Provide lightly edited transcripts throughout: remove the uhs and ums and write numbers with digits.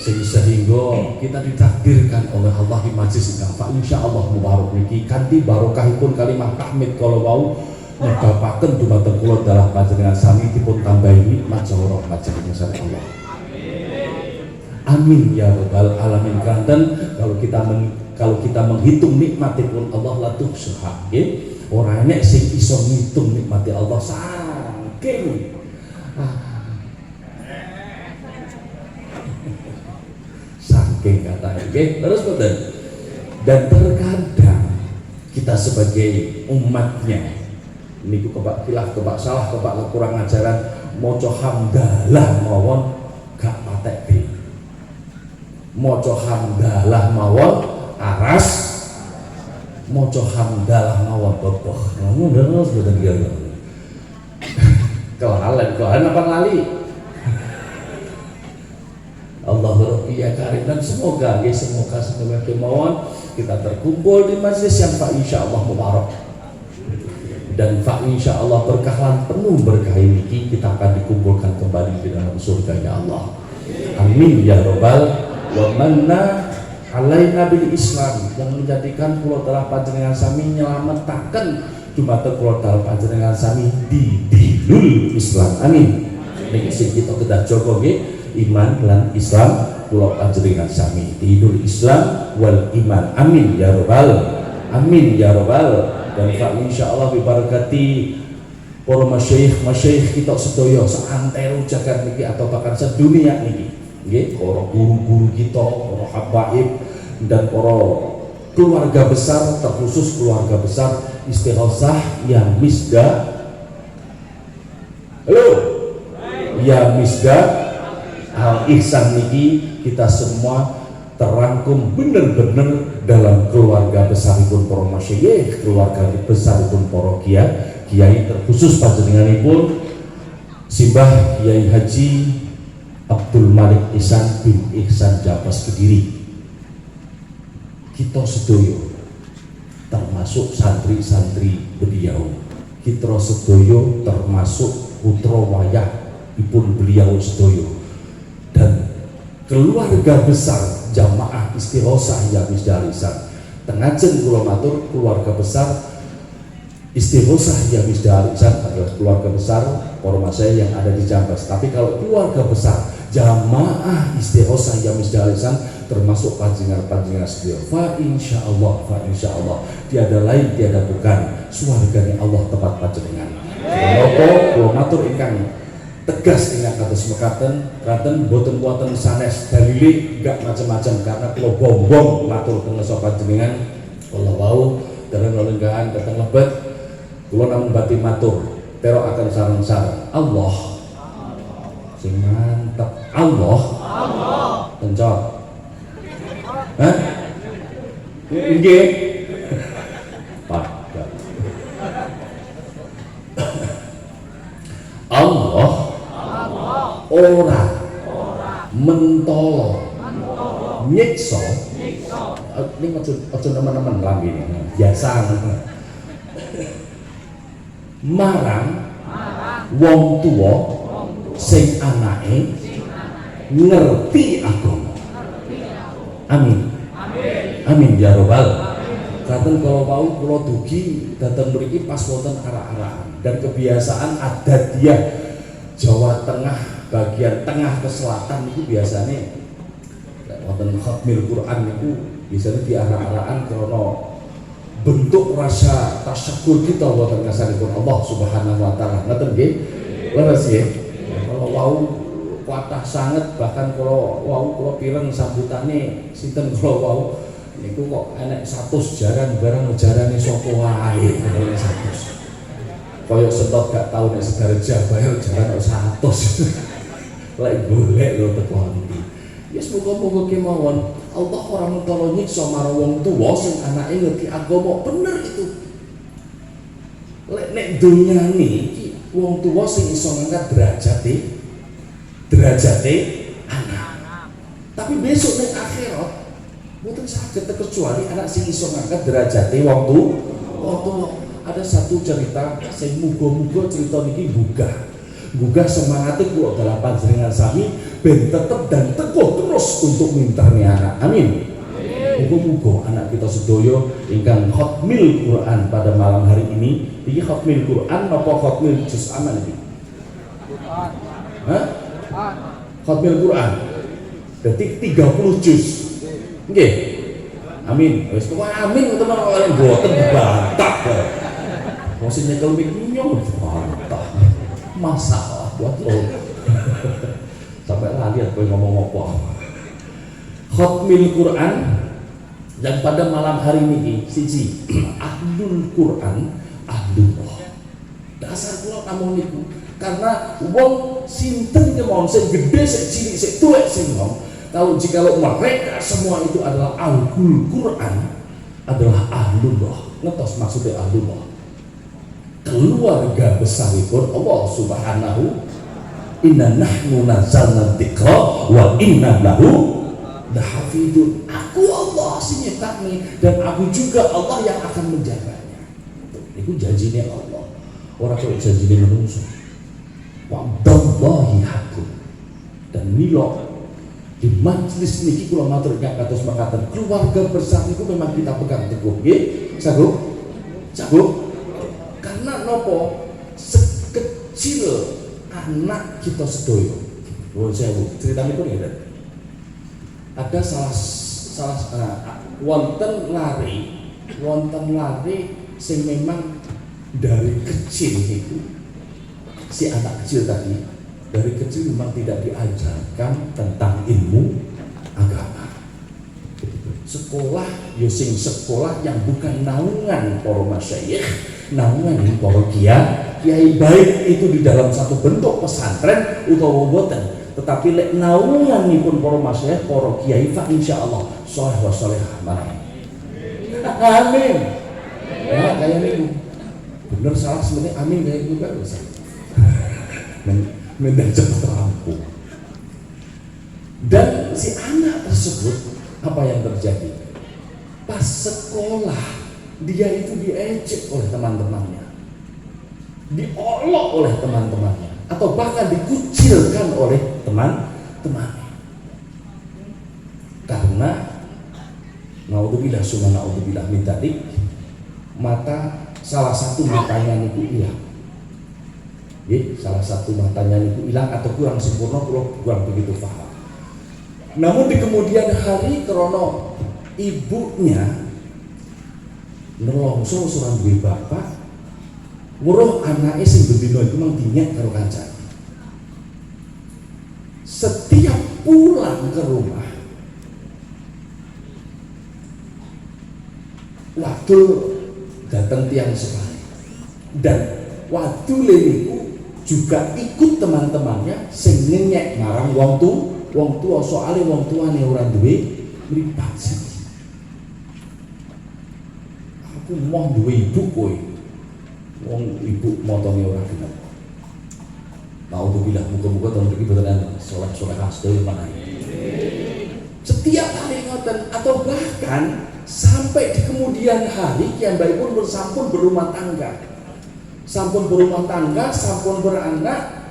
sehingga kita ditakdirkan oleh Allah di majlis ingkang fa insyaallah mubarak niki kanthi barokahipun kalimah tahmid kala wau nyebabaken dumateng kula dalah panjenengan sami dipun tambahi nikmat saha rahmat saking Allah. Amin ya rabbal alamin. Kanten kalau kita menghitung nikmatipun Allah la tuhsuha nggih. Ora enek sing iso ngitung nikmati Allah saking saking kata nggih. Terus boten. Dan terkadang kita sebagai umatnya niku kebak khilaf, kebak salah, kebak kurang ajaran maca hamdalah mawon gak patek. Maca hamdalah mawon aras, maca hamdalah mawon boboh. Ngono terus boten kira. Kelalen apa lali? Allah Rabbiya Karim. Dan semoga kemauan kita terkumpul di majlis yang fa insyaallah mubarak. Dan fa insyaallah berkah penuh berkah ini kita akan dikumpulkan kembali di dalam surganya Allah. Amin ya rabbal wa manna alaina bil Islam, yang menjadikan kula telah panjenengan sami nyelametaken dumateng kula telah panjenengan sami di dinul Islam. Amin. Niki sing kita kedah jaga nggih, iman lan Islam kula panjenengan sami dinul Islam wal iman. Amin ya rabbal amin ya rabbal. Dan fa insyaallah bibarakati para masyayikh kita sedaya seantero jagat niki atau bahkan sedunia niki nggih, para guru-guru kita, para habaib dan para keluarga besar, terkhusus keluarga besar Istighosah yang Misda. Halo, ya Misda Al Ihsan niki kita semua terangkum bener-bener dalam keluarga besaripun para masyayikh, keluarga besaripun para kiai, terkhusus panjenenganipun Simbah Kiai Haji Abdul Malik Ihsan bin Ihsan Japas Kediri. Kita sedoyo termasuk santri-santri beliau, kita sedoyo termasuk putra wayah ipun beliau sedoyo, dan keluarga besar jamaah Istighosah ya Misdalisan. Tengajen kula matur keluarga besar Istighosah ya Misdalisan adalah keluarga besar para masyayikh yang ada di Jambas. Tapi kalau keluarga besar jamaah Istighosah ya Misdalisan termasuk panjenengan sedaya. Fa insyaallah tiada lain tiada bukan swargane Allah tempat panjenengan. Menapa kula matur ingkang tegas ingat kados mekaten kanten boten wonten sanes dalile gak macam-macam, karena kula bombong matur teng sapa panjenengan kula wau dereng lelenggahan dateng lebet kula namung bati matur pero akan sareng-sareng Allah sing mantep Allah kencot hah nggih padha Allah ora mentolo nyiksa ini aja teman-teman lambi biasa marang wong tuwa sing anake ngerti agama. Amin amin ya robbal. Katen kalau mau kula dugi datang mriki pas wonten arah-arahan dan kebiasaan adat dia Jawa Tengah bagian tengah ke selatan itu biasanya wonten khatmil Quran itu biasanya di arah-arahan karena bentuk rasa tasyukur kita wonten ngasanipun Allah Subhanahu wa taala. Ngoten nggih. Leres nggih. Kalau wau kuatah sanget bahkan kalau wau kula pireng sambutane sinten kula wau niku kok enek 100 jaran barang jarane sapa wae ngene 100. Kaya sentot gak tau nek Sidoarjo bayar jaran 100. Lek golek lho teko ndi. Ya muga-muga kemawon Allah ora mentolo nyiksa marang wong tuwa sing anake ngerti agama bener itu. Lek nek dunyane iki wong tuwa sing iso ngangkat derajate anak. Tapi besok ning akhirat mboten saged kecuali anak sing iso ngangkat derajate wong tuwa. Ada satu cerita sing muga-muga cerita niki gugah semangatnya kula dalam panjenengan sami ben tetep dan teguh terus untuk minterni anak. Amin. Muga-muga anak kita sedoyo ingkang khatmil Quran pada malam hari ini. Iki khatmil Quran apa khatmil juz aman iki? Quran. Hah? Khatmil Quran. Berarti 30 juz. Nggih. Amin. Wis pokoke amin teman oleh boten dibantah. Wong sing nyekel mik nyong dibantah. Masalah buat lo. Sampai lali kowe ngomong apa. Khatmil Quran dan pada malam hari ini siji ahlul Quran ahlullah. Dasar kula namung niku karena wong sinten kemawon sing gedhe sing cilik sing tuwek sing nom kalau jikalau mereka semua itu adalah ahlul Quran adalah ahlullah. Ngetos maksudnya ahlullah keluarga besaripun Allah Subhanahu. Inna nahnu nazzalna dzikra wa inna lahu lahafidun. Aku Allah sing nyiptakni dan aku juga Allah yang akan menjaganya. Itu janjinya Allah. Ora kok janjine manusia. Wa'dallahi haqqun. Dan mila di majelis niki kula matur kados makaten keluarga besar niku memang kita pegang teguh nggih. Sago? Sago? Karena nopo sekecil anak kita sedoyo. Nuwun sewu, critanipun ngeten. Ada wonten lari sing memang dari kecil itu si anak kecil tadi dari kecil memang tidak diajarkan tentang ilmu agama. Sekolah yo sing sekolah yang bukan naungan para masyayikh, naungan para kiai baik itu di dalam satu bentuk pesantren utawa boten, tetapi lek naunganipun para masyayikh para kiai fa insyaallah sholeh wa sholehah marang. Amin. Ya kayak niku. Bener salah sebenarnya amin kayak niku kan bisa. Mendadak rampung. Dan si anak tersebut apa yang terjadi? Pas sekolah dia itu diejek oleh teman-temannya, diolok oleh teman-temannya, atau bahkan dikucilkan oleh teman-temannya. Karena naudzubillah summa naudzubillah min dzalik, mata salah satu matanya niku hilang. Salah satu matanya niku hilang atau kurang sempurna, kurang begitu paham. Namun di kemudian hari krono ibunya nelongso seorang duwe bapak weruh anake sing bendina iku mang dinyak karo kancane. Setiap pulang ke rumah waktu datang tiang sekali dan waktu niku juga ikut teman-temannya sing ngenyek marang wong tua soalnya wong tuane ora duwe mripat siji. Aku mau duwe ibu kowe. Wong ibu motone ora genep. Naudzubillah muga-muga tahun iki boten ana saleh-saleh sedaya manah. Setiap hari ngoten atau bahkan sampai di kemudian hari kiai pun bersampun berumah tangga. Sampun berumah tangga, sampun beranak,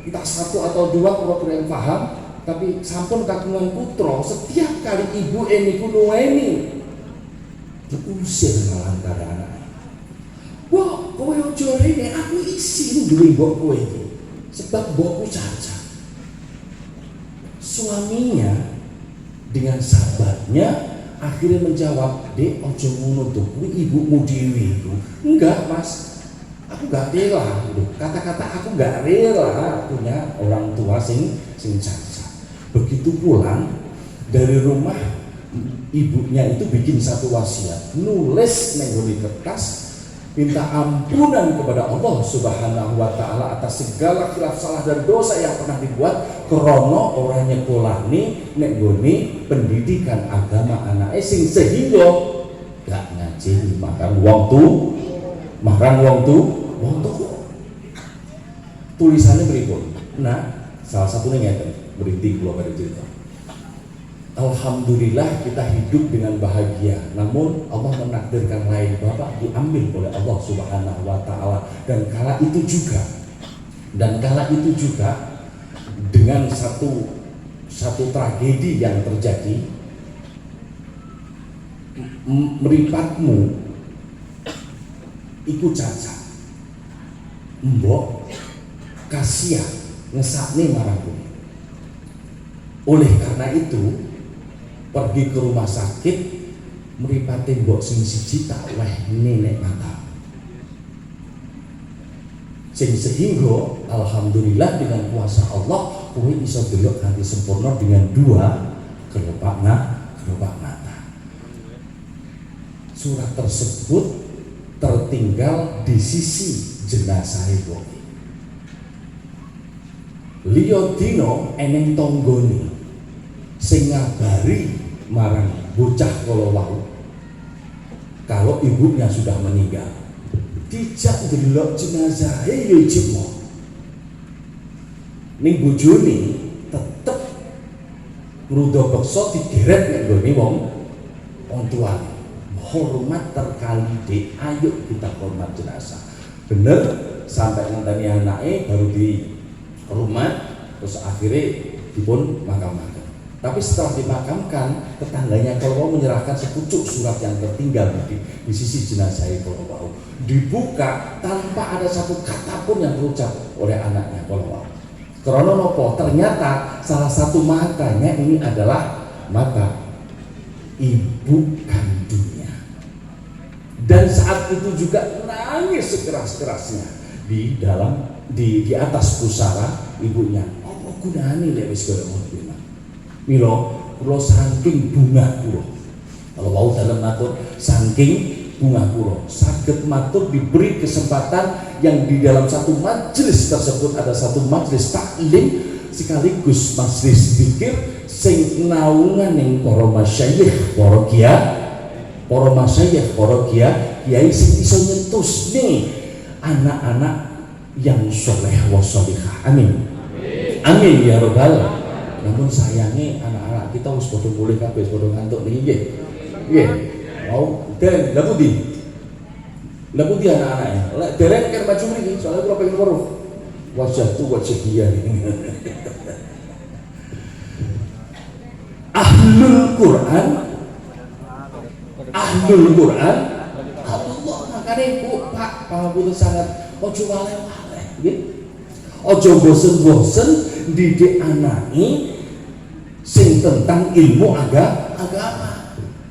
entah satu atau dua kalau kalian paham, tapi sampun kagungan putra. Setiap kali ibu niku nuweni diusir malah karo anak. Wah, kowe ojo rene, aku isi duwe mbok kowe iki. Sebab mbokku cacat. Suaminya dengan sahabatnya akhirnya menjawab, "Dek, ojo ngono to, kuwi ibumu dhewe iku." "Enggak, Mas. Aku gak rela." Kata-kata aku gak rela punya orang tua sing cacat. Begitu pulang dari rumah, ibunya itu bikin satu wasiat, nulis neng kertas, minta ampunan kepada Allah Subhanahu wa Ta'ala atas segala khilaf salah dan dosa yang pernah dibuat krono orang nyekolahni nek gone pendidikan agama anake sing sehingga gak ngaji makan wong tu tulisannya berikut. Nah, salah satunya ngeten, berhenti kula pada cerita. Alhamdulillah kita hidup dengan bahagia. Namun Allah menakdirkan lain, Bapak diambil oleh Allah Subhanahu wa Ta'ala. Dan kala itu juga dengan satu satu tragedi yang terjadi. Mripatmu iku cacat, mbok kasihan ngesakne marang kowe. Oleh karena itu pergi ke rumah sakit, mripate mbok sing siji tak wehne nek mata. Sing sehingga alhamdulillah dengan kuasa Allah kowe iso delok kanthi sempurna dengan dua kelopak mata. Surat tersebut tertinggal di sisi jenazah kowe. Liya dina eneng tanggane sing ngabari marang bocah kala wau kalau ibunya sudah meninggal. Dijak ndelok jenazah ya jemo. Ning bojone tetep ngrudo beksa digeret nek nggone wong tuane. Hormat terkali dek, ayo kita hormat jenazah. Bener sampai ngenteni anake baru di rumah, terus akhirnya dipun makamkan. Tapi setelah dimakamkan, tetangganya kalau menyerahkan sepucuk surat yang tertinggal di sisi jenazah kalau dibuka tanpa ada satu kata pun yang terucap oleh anaknya kalau karena nopo ternyata salah satu matanya ini adalah mata ibu kandungnya. Dan saat itu juga nangis sekeras-kerasnya di atas pusara ibunya. Apa gunane lek wis koyo ngono? Milo kula saking bunga kula. Kalau mau dalam matur saking bunga kula saged matur diberi kesempatan yang di dalam satu majelis tersebut ada satu majelis taklim sekaligus majelis zikir sing naungan ning para masyayikh, para masyayikh, para kiai sing iso nyentusne anak-anak yang soleh wa sholihah. Amin. Amin ya rabbal. Namun sayangnya anak-anak kita wis padha mulih kabeh, padha ngantuk niki nggih. Nggih. Mau den lha pundi? Lha pundi anak-anake? Lek dereng kan maju mriki, soalnya kula pengen weruh. Wajah tu wajah dia. Ahlul Quran Allah makanya Pak pangapunten sangat ojo waleh-waleh nggih. Ojo bosen-bosen didik anake sing tentang ilmu agama.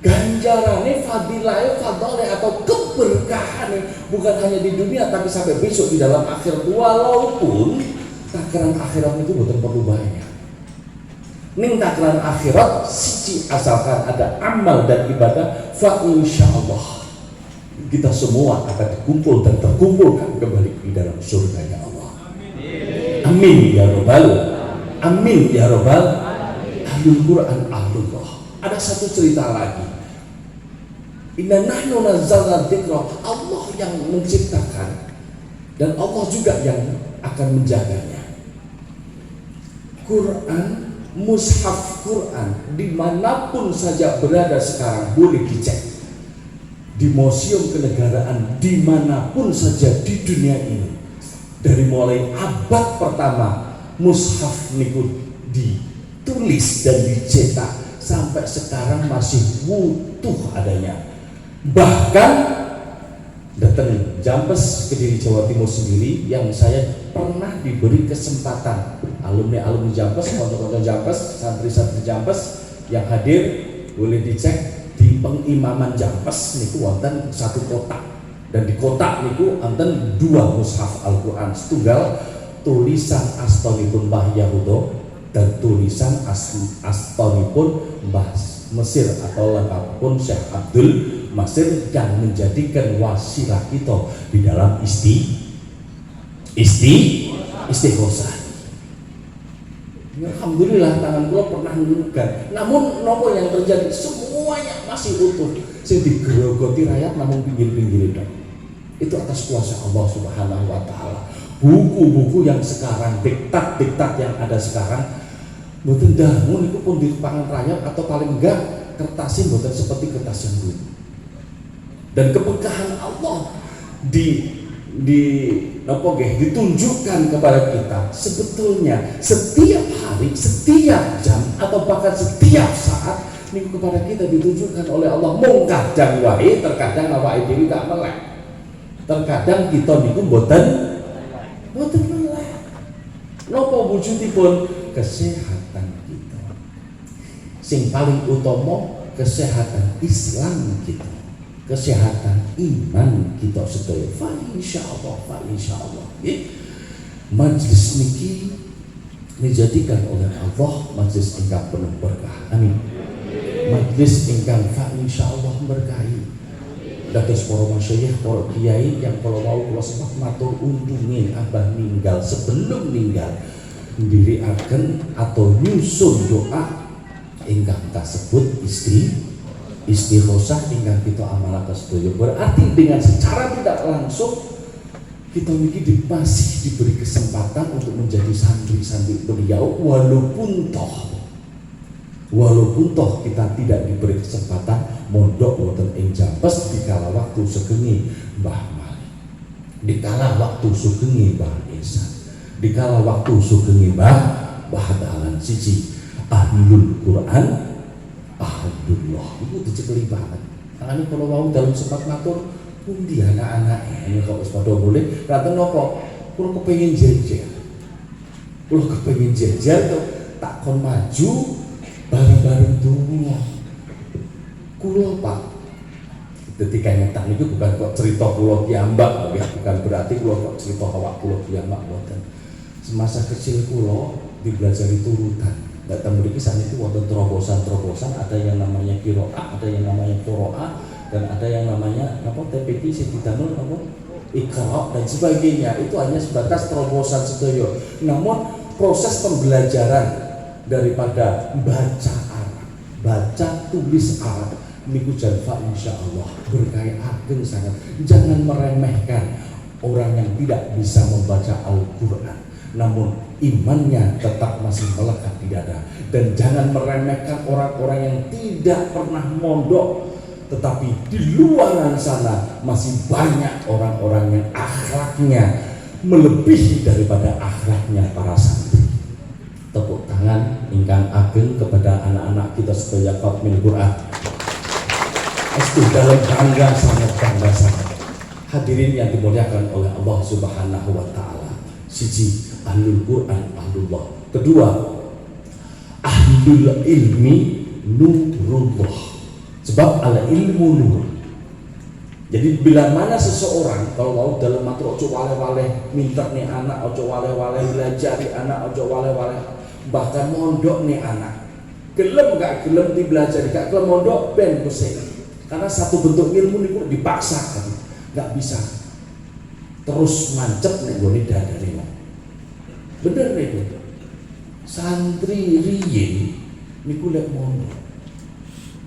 Ganjarane fadilahe fadole atau keberkahane bukan hanya di dunia tapi sampai besok di dalam akhirat, walaupun takaran akhirat itu betul perlu banyak. Ning takaran akhirat siji asalkan ada amal dan ibadah, fa insyaallah kita semua akan dikumpul dan terkumpulkan kembali di dalam surganya Allah. Amin ya rabbal. Amin ya rabbal. Ahlul Quran ahlullah. Ada satu cerita lagi. Inna nahnu nazzalna dzikra, Allah yang menciptakan dan Allah juga yang akan menjaganya. Quran, mushaf Quran dimanapun saja berada sekarang boleh dicek di museum kenegaraan dimanapun saja di dunia ini. Dari mulai abad pertama mushaf niku ditulis dan dicetak sampai sekarang masih utuh adanya. Bahkan datang Jampes Kediri Jawa Timur sendiri yang saya pernah diberi kesempatan alumni Jampes, konco-konco Jampes, santri-santri Jampes yang hadir boleh dicek di pengimaman Jampes niku wonten satu kotak dan di kotak niku wonten dua mushaf Al-Qur'an, setunggal tulisan astonipun Mbah Yahudo dan tulisan astonipun Mbah Mesir atau lengkapipun Syekh Abdul Masir yang menjadikan wasilah kita di dalam istighosah. Alhamdulillah tangan kula pernah nunggan. Namun nopo yang terjadi semuanya masih utuh. Sing digerogoti rakyat namun pinggir-pinggir itu. Itu atas kuasa Allah Subhanahu wa taala. Buku-buku yang sekarang diktat yang ada sekarang mboten dangu niku pun di pangan rakyat atau paling enggak kertasnya mboten seperti kertas yang dulu. Dan keberkahan Allah ditunjukkan kepada kita sebetulnya setiap hari, setiap jam bahkan setiap saat niku kepada kita ditujukan oleh Allah. Mung kadang wae terkadang awake dhewe gak melek. Terkadang kita niku mboten melek. Napa wujudipun? Kesehatan kita. Sing paling utama kesehatan Islam kita. Kesehatan iman kita sedaya. Fa insyaallah. Majlis niki dijadikan oleh Allah majlis ingkang penuh berkah. Amin. Majlis ingkang fa insyaallah berkahi. Dados para masyayikh, para kiai yang kalau mau kula sempat matur undunge abah ninggal sebelum ninggal ndhirikaken atau nyusun doa ingkang kasebut istighosah ingkang kita amalkan sedaya. Berarti dengan secara tidak langsung kita ini masih diberi kesempatan untuk menjadi santri-santri beliau, walaupun toh kita tidak diberi kesempatan mondok wonten ing Jampes dikala waktu sugeng Mbah Mali, dikala waktu sugeng Mbah Ihsan, dikala waktu sugeng Mbah Dahlan siji ahlul Quran, ahlullah itu dicekeli banget. Makanya kalau mau dalam sempat matur pundi anak-anak ini kok wis padha boleh raten napa kula kepengin jejer tuh tak kon maju bareng-bareng donga kula Pak. Ketika nyetak itu bukan kok cerita kula piyambak ya, bukan berarti kula kok cerita awak kula piyambak mboten. Semasa kecil kula dibelajari turutan. Datang mriki saniki wonten terobosan-terobosan, ada yang namanya qiraah, ada yang namanya qiraah, dan ada yang namanya TPT Sididamul Iqra dan sebagainya. Itu hanya sebatas terobosan sedaya. Namun proses pembelajaran daripada baca Arab, baca tulis Arab niku jalfa insyaallah berkah ageng sangat. Jangan meremehkan orang yang tidak bisa membaca Al-Qur'an namun imannya tetap masih melekat di dada, dan jangan meremehkan orang-orang yang tidak pernah mondok tetapi di luar sana masih banyak orang-orang yang akhlaknya melebihi daripada akhlaknya para santri. Tepuk tangan ingkang ageng kepada anak-anak kita sedaya Khatmil Quran. Estu dalam bangga sangat. Hadirin yang dimuliakan oleh Allah Subhanahu wa taala. Siji ahlul Quran, ahlullah. Kedua ahlul ilmi, nurullah. Sebab ala ilmu nur. Jadi bila mana seseorang kalau mau dalam matur ojo wale-wale minta nih anak, ojo wale-wale belajari anak, ojo wale-wale bahkan mondok nih anak. Gelem gak gelem dibelajari, gak gelem mondok ben pusing. Karena satu bentuk ilmu niku dipaksakan, gak bisa terus mancep nih gone dadane. Bener nih santri riyin niku lek mondok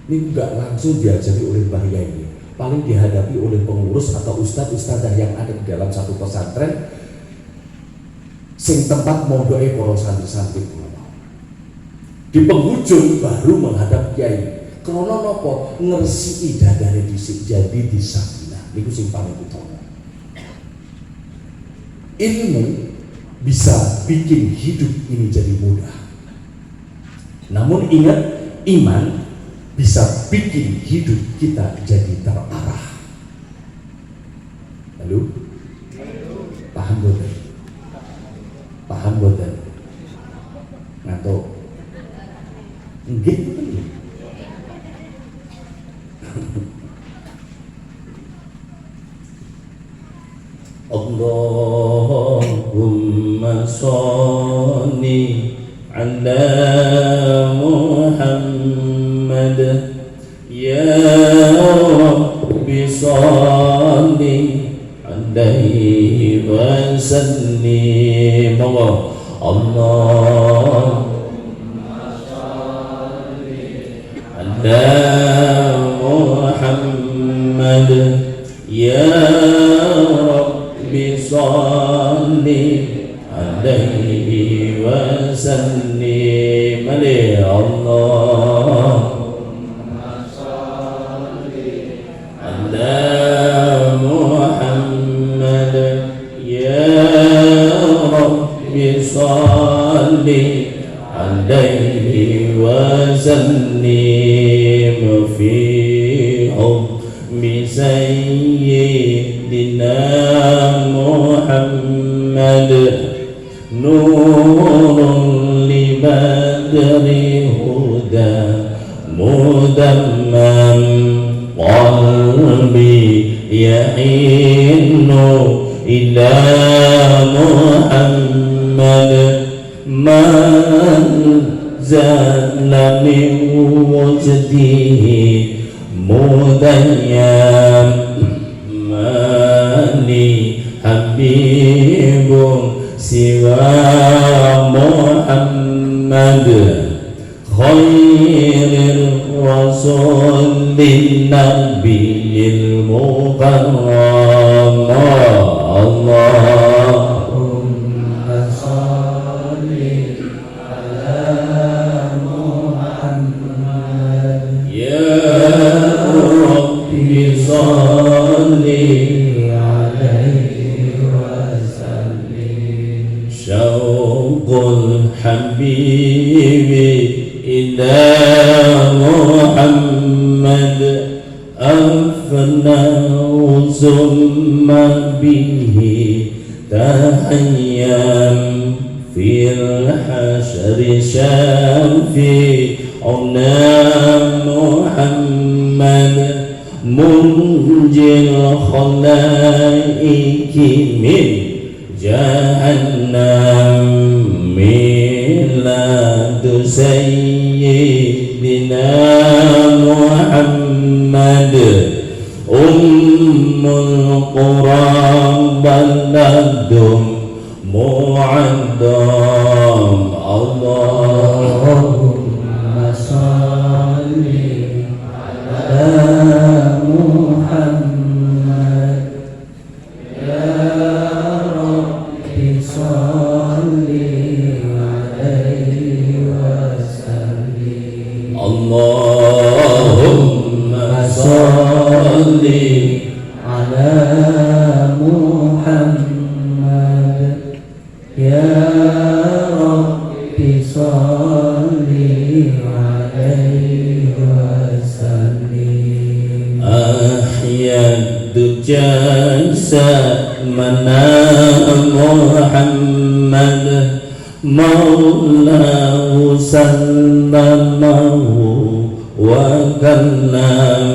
ini enggak langsung diajari oleh Mbah Yai, paling dihadapi oleh pengurus atau ustadz-ustadzah yang ada di dalam satu pesantren sing tempat mondoke para santri-santri. Di penghujung baru menghadap Kiai. Krana napa? Ngresiki dadane dhisik jadi disabina. Niku sing paling utama. Ilmu bisa bikin hidup ini jadi mudah. Namun ingat, iman bisa bikin hidup kita jadi terarah. Lalu paham boten? Paham boten? Ngato nggih betul. Allahumma sholli ala Muhammad ya Rabbi sholli alaihi wa sallim. Allahumma sholli ala Muhammad ya Rabbi sholli alaihi wa sallim. Allahumma sholli ala Muhammad ya Rabbi sholli alaihi wa وسلم في حكم سيدنا محمد نور لبدر هدى مدمم قلبي يحن إلى محمد من زال من وجده مديم مالي حبيب سوى محمد خير الرسول النبي المكرم اللهم صل على محمد يا رب صل عليه وسلم شوق الحبيب إلى محمد أفناه ثم به تحيا في الحشر شافعنا محمد منجي الخلائق من جهنم ميلاد سيدنا محمد القرى بلد معظم اللهم صل على محمد يا رب صل عليه وسلم اللهم صل على محمد يا رب صل عليه وسلم أحيا الدجى سأمنا محمد مولاه سلمه وكلم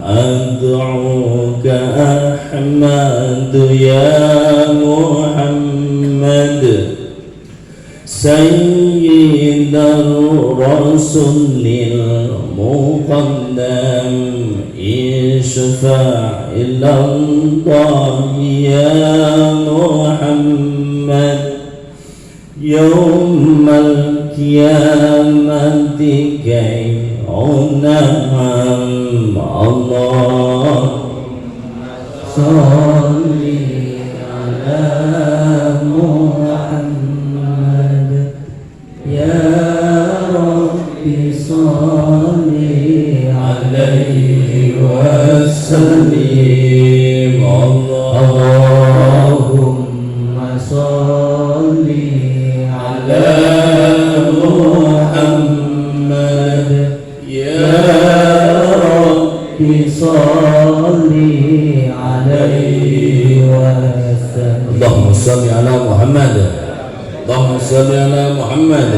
أدعوك أحمد يا محمد سيد الرسل المقدم اشفع إلى الله يا محمد يوم القيامة كي نعم اللهم صل على محمد يا رب صل عليه وسلم اللهم صل على محمد يا رب صل عليه وسلم اللهم صل على محمد اللهم صل على محمد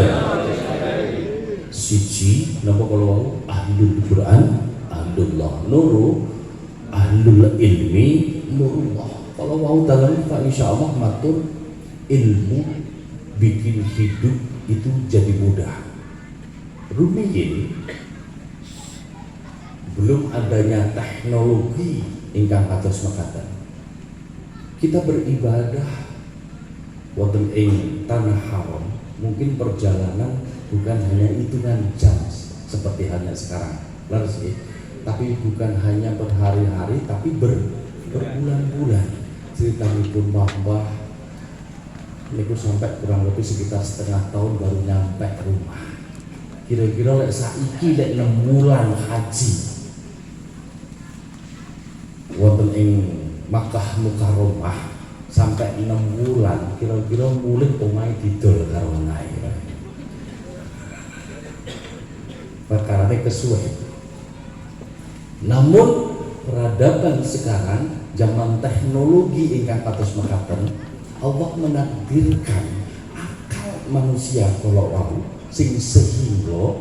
siji napa kalau ahlul Quran ahlullah nuru ahlul ilmi nurullah kalau mau dalam Pak insyaallah matur ilmu bikin hidup itu jadi mudah rumiyin belum adanya teknologi ingkang kados mekaten kita beribadah wonten ing tanah haram mungkin perjalanan bukan hanya hitungan jam seperti hanya sekarang laras ya tapi bukan hanya berhari-hari tapi berbulan-bulan ceritanya mbah niku sampai kurang lebih sekitar setengah tahun baru nyampe rumah kira-kira lek saiki lek 6 bulan haji wonten ing Makkah Mukarramah sampai 6 bulan kira-kira mulih omahe didol karo anae perkarane kesuwen. Namun peradaban sekarang, zaman teknologi ingkang kados mekaten, Allah menakdirkan akal manusia kalau wau sing sehingga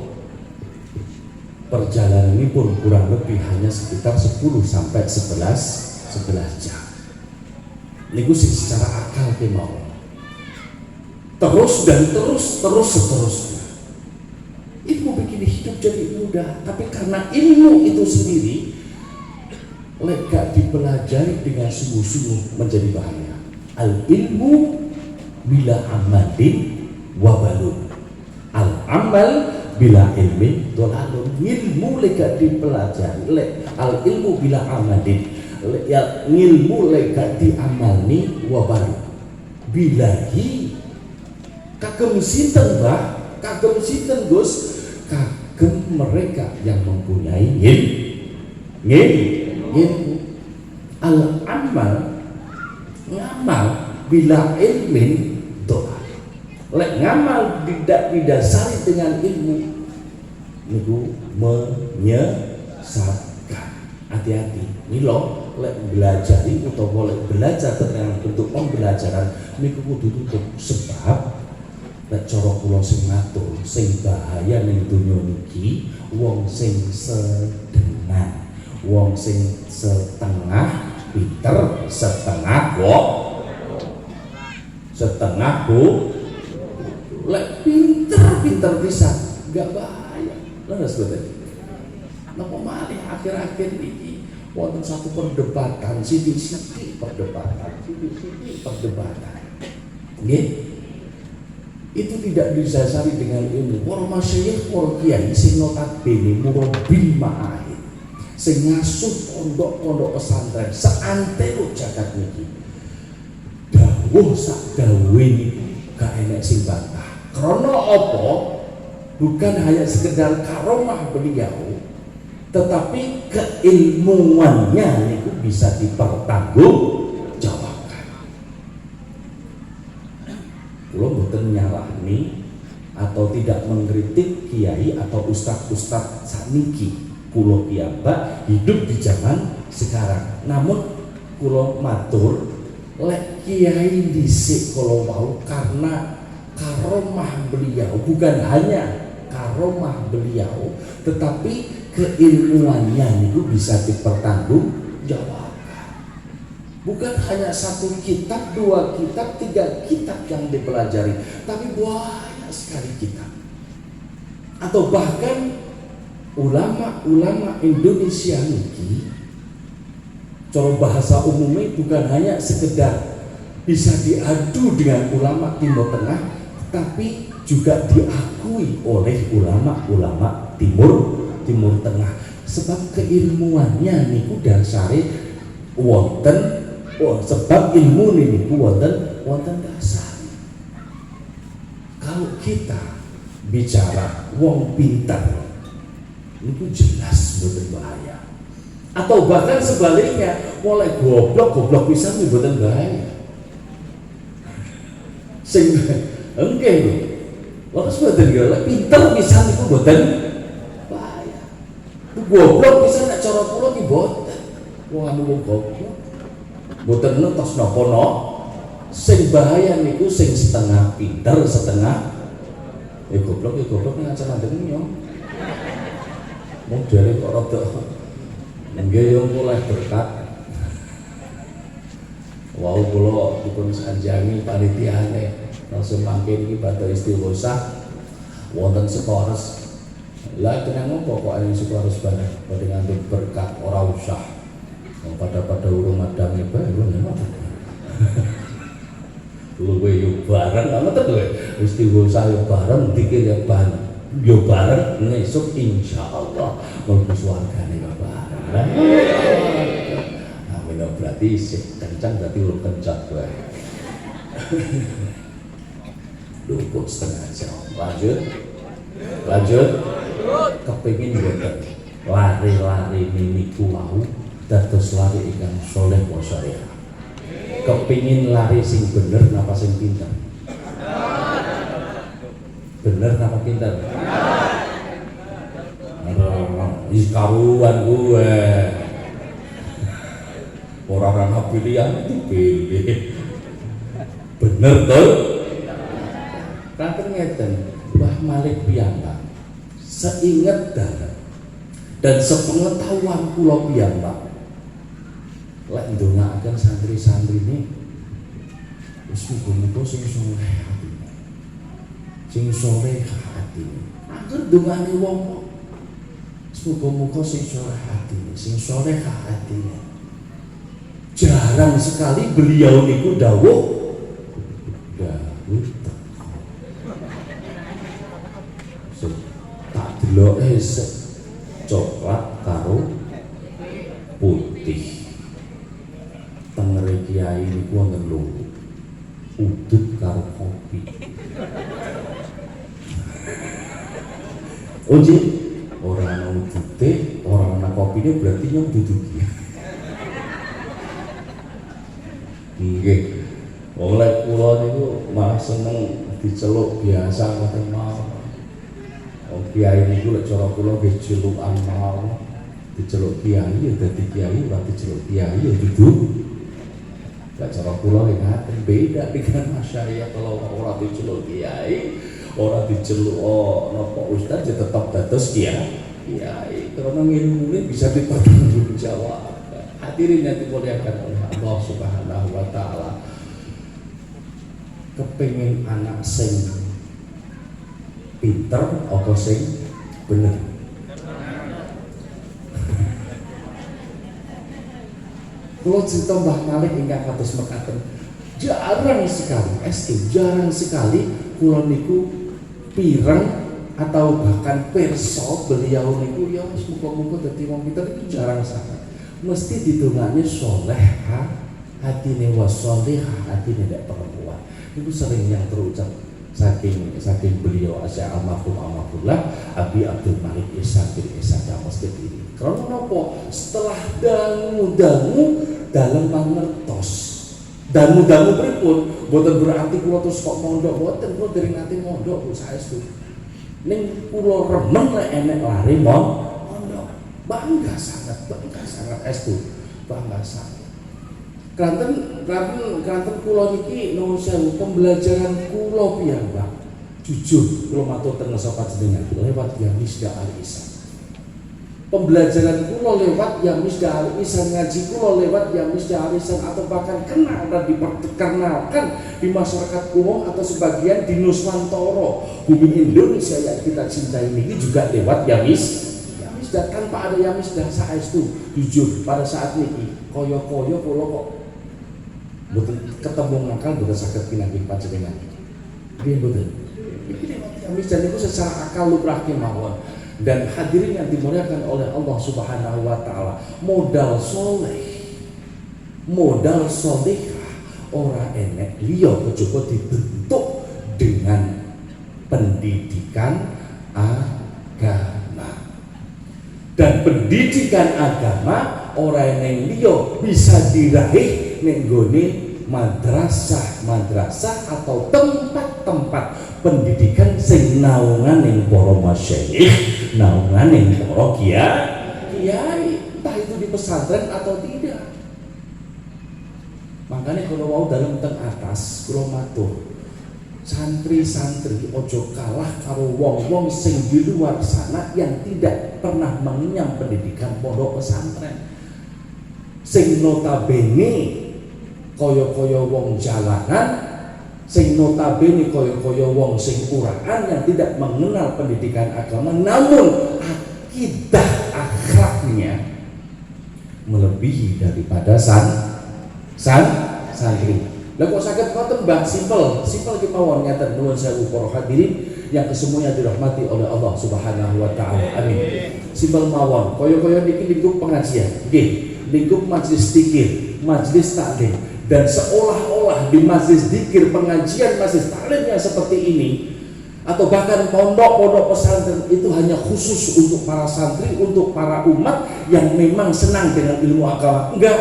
perjalanan ini pun kurang lebih hanya sekitar 10 sampai 11 jam. Niku sing secara akal kemauan. Terus dan terus seterusnya. Ilmu bikin hidup jadi mudah, tapi karena ilmu itu sendiri gak dipelajari dengan sungguh-sungguh menjadi bahaya. Al ilmu bila amalin wabalun. Al amal bila ilmin dolalun. Ilmu gak dipelajari, al ilmu bila amalin, ya ilmu gak diamalni wabalun. Bilahi kagem sinten Mbah, kagem sinten Gus, kagem mereka yang mempunyai ilmu. Al amal ngamal bila ilmin doa. Lek ngamal tidak didasari dengan ilmu niku menyesatkan. Hati-hati. Milo lek belajar utawa lek belajar tentang bentuk pembelajaran niku kudu tutup, sebab nek cara kula sing ngatur sing bahaya ning donya niki wong sing sedengan, wong sing setengah pinter, setengah lek pinter bisa gak bahaya. Leres boten. Napa malih akhir-akhir iki wonten satu perdebatan, sithik-sithik perdebatan. Nggih. Itu tidak didasari dengan ilmu. Para masyayikh, para kiai sing notabene murabbil ma'ahid, sing ngasuh pondok-pondok pesantren seantero jagat niki, dawuh sak dawe niku gak enek sing bantah. Krana apa? Bukan hanya sekedar karomah beliau, tetapi keilmuannya niku bisa dipertanggungjawabkan. Kulo mboten nyalahni atau tidak mengkritik kiai atau ustadz saniki. Kulo piyambak hidup di zaman sekarang. Namun kulo matur lek kiai dhisik kulo mau karena karomah beliau, bukan hanya karomah beliau, tetapi keilmuannya itu bisa dipertanggungjawabkan. Bukan hanya satu kitab, 2 kitab, 3 kitab yang dipelajari, tapi banyak sekali kitab. Atau bahkan ulama-ulama Indonesia niki, cara bahasa umumnya bukan hanya sekedar bisa diadu dengan ulama Timur Tengah, tapi juga diakui oleh ulama-ulama Timur Tengah. Sebab keilmuannya niku dasare wonten. Sebab ilmu ini wonten dasar. Kalau kita bicara wong pintar, itu jelas mboten bahaya. Atau bahkan sebaliknya, mulai goblok pisan mboten bahaya. Sing engke lho. Wong mboten golek pinter pisan iku mboten bahaya. Goblok pisan nek cara kula ki mboten. Wong anu wong goblok mboten ngertos napa sing bahaya niku sing setengah pinter, setengah goblok ngancam andeng yo. Modele kok rada nggih yo mulai berkat. Wau kula dipun sanjangi panitiane langsung mangke iki badhe istighosah wonten Sekores. Lah tenang apa kok ana Sekores bareng badhe ngandung berkat ora usah. Pada urung madame bae lho nek. Luwe yo bareng ana to kowe. Istighosah yo bareng, dikir yo bareng. Yo bareng nesuk insyaallah mlebu swargane yo bareng. Amin berarti sik kencang berarti urung kencang bae. Luput setengah jam. Lanjut. Kepengin mboten lari-lari niku wau dados lari ingkang soleh wa syariah. Kepingin lari sing bener napa sing pinter? Bener napa pinter? Wis karuan gue. Orang-orang pilihan dipilih. Bener tuh. Kanten ngeten, Mbah Malik piyambak seinget dan sepengetahuan kula piyambak lek ndongaaken santri-santri ini wis muga-muga sing saleh atine. Sing saleh atine. Angger ndongane wong kok muga-muga sing saleh atine, sing saleh atine. Jarang sekali beliau niku dawuh tak deloke coklat karo putih. Tengere kiai niku wonten lho udut karo kopi. Oji ora ana udute, ora ana kopine berarti nyong duduk ya. Nggih. Oleh kula niku malah seneng diceluk biasa ngoten mawon. Wong kiai niku lek cara kula nggih celukan mawon. Diceluk kiai ya dadi kiai, ora diceluk kiai ya duduk. Lek cara kula ngaten beda dengan masyarakat. Kalau ora diceluk kiai, ora diceluk napa ustaz ya tetap dados kiai. Karena ilmune bisa dipertanggungjawab. Hadirin yang dimuliakan oleh Allah Subhanahu wa taala. Kepengin anak sing pinter apa sing bener? Kalau cerita Mbah Malik ingkang kados mekaten, jarang sekali kula niku pireng atau bahkan perso beliau niku ya muga-muga dadi wong pinter itu jarang sangat. Mesti didongakne saleh hatine wa shalihah hatine nek perempuan. Itu sering yang terucap saking beliau Syekh almarhumah Abi Abdul Malik Ishaq bin Ishaq Masjid ini. Karena napa? Setelah dangu dalam mangertos. Dangu pripun? Boten berarti kula terus kok mondok, boten kula dereng nate mondok kok saestu. Ning kula remen nek enek lare mondok. Bangga sangat estu. Bangga sangat. Kanten kula niki nuwun sewu pembelajaran kula piyambak. Jujur kula matur teng sapa jenengan lewat ya Misda Al-Ihsan. Pembelajaran kula lewat ya Misda Al-Ihsan, ngaji kula lewat ya Misda Al-Ihsan atau bahkan kenal dan diperkenalkan di masyarakat umum atau sebagian di Nuswantara bumi Indonesia yang kita cintai ini juga lewat ya Misda. Tanpa ada ya Misda saestu jujur pada saat niki koyo-koyo kula kok betul ketemu ngakal betul sakit pinanggi panjenengan. Nggih betul. Iki misal niku secara akal lumrah kemawon. Dan hadirin yang dimuliakan oleh Allah Subhanahu wa taala, modal sholihah ora enek liya kejaba dibentuk dengan pendidikan agama. Dan pendidikan agama ora enek liya bisa diraih ning nggone madrasah atau tempat-tempat pendidikan sing naunganing para masyayikh, naunganing para kiai, entah itu di pesantren atau tidak. Makanya kalau mau dalam teng atas kula matur santri-santri ojo kalah karo wong-wong sing di luar sana yang tidak pernah mengenyam pendidikan pondok pesantren. Sing notabene kaya-kaya wong jalanan, sing notabene kaya-kaya wong sing uraan yang tidak mengenal pendidikan agama, namun akidah akhlaknya melebihi daripada santri. Lah kok saged ngoten Mbah, simpel kemawon ngaten nuwun sewu para hadirin yang kesemuanya dirahmati oleh Allah Subhanahu wa taala. Amin. Simpel mawon, kaya-kaya niki lingkup pengajian, nggih, lingkup majelis zikir, majelis taklim. Dan seolah-olah di majelis zikir, pengajian, majelis taklim yang seperti ini atau bahkan pondok pesantren itu hanya khusus untuk para santri, untuk para umat yang memang senang dengan ilmu agama. Enggak,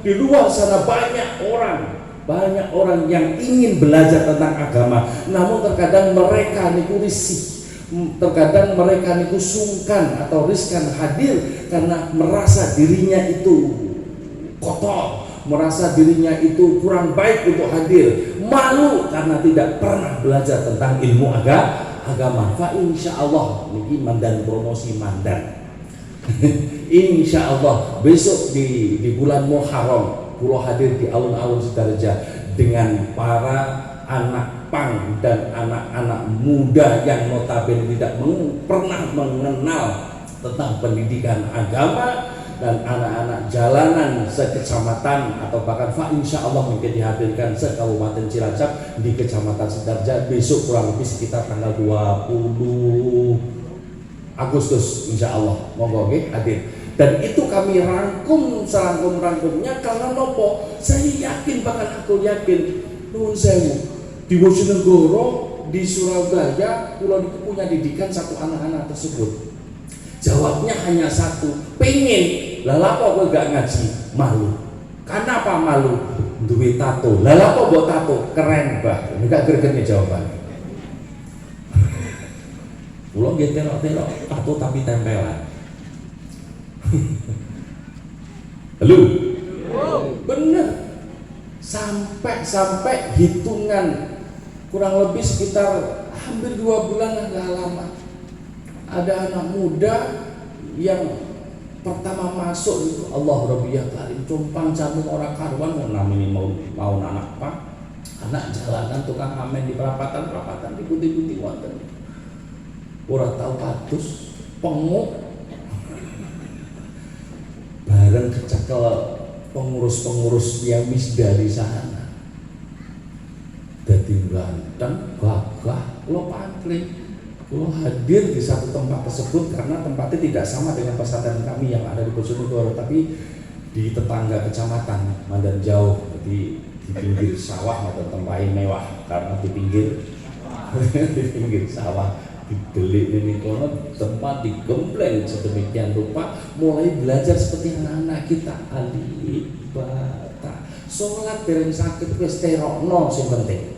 di luar sana banyak orang yang ingin belajar tentang agama, namun terkadang mereka niku risih, Terkadang mereka niku sungkan atau riskan hadir karena merasa dirinya itu kotor, merasa dirinya itu kurang baik untuk hadir, malu karena tidak pernah belajar tentang ilmu agama. Fa insya Allah niki mandan promosi mandan. Insya Allah besok di bulan Muharram kula hadir di alun-alun Sidoarjo dengan para anak pang dan anak-anak muda yang notabene tidak pernah mengenal tentang pendidikan agama, dan anak-anak jalanan sekecamatan atau bahkan insya Allah mungkin dihadirkan se-Kabupaten Cilacap di Kecamatan Sidoarjo besok kurang lebih sekitar tanggal 20 Agustus insya Allah. Monggo hadir. Dan itu kami rangkum serangkum-rangkumnya karena nopo? Saya yakin, bahkan aku yakin nuwun sewu di Bojonegoro, di Surabaya, pulau itu punya didikan satu anak-anak tersebut. Jawabnya hanya satu, pengen. Lah apa kok gak ngaji? Malu. Kenapa malu? Duwe tato. Lah apa buat tato? Keren bah. Enggak gregetnya jawabannya. Pulau nggih telok-telok tato tapi tempelan. Halo. Bener. Sampai hitungan kurang lebih sekitar hampir 2 bulan, agak lama, ada anak muda yang pertama masuk itu Allah Rabbiyah Karim compang campur orang karuan namanya mau anak pak, anak jalanan tukang amen di perapatan di putih-putih wonten ora tahu patus penguk bareng kecekel pengurus-pengurus yang dari sana. Dadi ganteng, gagah, lo pantri, lo hadir di satu tempat tersebut karena tempatnya tidak sama dengan pesantren kami yang ada di Bojonegoro, tapi di tetangga kecamatan Mandan jauh, di pinggir sawah atau tempat mewah karena di pinggir sawah dibeli ini kono tempat digembleng sedemikian rupa, mulai belajar seperti anak-anak kita alif bata. Sholat dereng sakit wis terokno sing penting.